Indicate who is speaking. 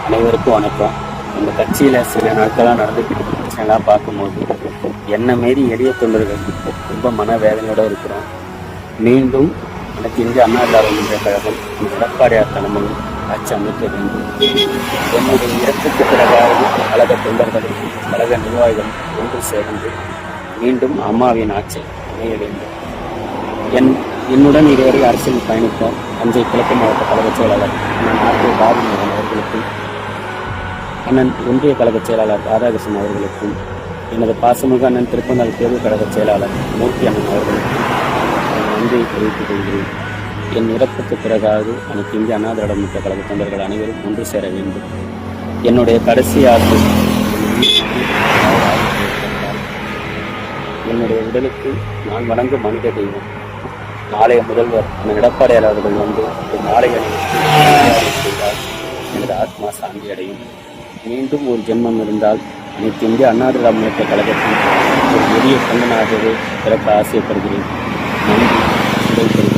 Speaker 1: அனைவருக்கும் வணக்கம். இந்த கட்சியில் சில நாட்களாக நடந்துக்கிட்டு பிரச்சனைலாம் பார்க்கும்போது என்ன மாரி எளிய தொண்டர்கள் ரொம்ப மனவேதனையோடு இருக்கிறோம். மீண்டும் எனக்கு இந்திய அண்ணா திராவிட முன்னேற்ற கழகம் எடப்பாடியார் தலைமையில் ஆட்சி அமைக்க வேண்டும். என்னுடைய இறப்புக்கு பிறகாவது கழக தொண்டர்கள் கழக நிர்வாகிகள் ஒன்று சேர்ந்து மீண்டும் அம்மாவின் ஆட்சி அமைய வேண்டும். என்னுடன் இதுவரை அரசியல் பயணித்த தஞ்சை கிழக்கு மாவட்ட கழக செயலாளர் அண்ணன் ஆர்கே பாபுமோகன் அவர்களுக்கும், அண்ணன் ஒன்றிய கழக செயலாளர் ராதாகிருஷ்ணன் அவர்களுக்கும், எனது பாசமிகு அண்ணன் திருப்பந்தாள் தேர்வு கழக செயலாளர் மூர்த்தி அண்ணன் அவர்களுக்கும் நன்றியை தெரிவித்துக் கொள்கிறேன். என் இறப்புக்கு பிறகாவது அனைத்து இந்திய அண்ணா திராவிட முன்னேற்ற கழக தொண்டர்கள் அனைவரும் ஒன்று சேர வேண்டும். என்னுடைய கடைசி ஆசை என்னுடைய உடலுக்கு நான் வணங்கும் மனித தெய்வம் நாளைய முதல்வர் எடப்பாடியார் அவர்கள் வந்து ஒரு மாலை அணிவித்தால் எனது ஆத்மா சாந்தி அடையும். மீண்டும் ஒரு ஜென்மம் இருந்தால் அனைத்து இந்திய அண்ணா திராவிட முன்னேற்ற கழகத்தின் ஒரு எளிய தொண்டனாகவே பிறக்க ஆசைப்படுகிறேன். நன்றி.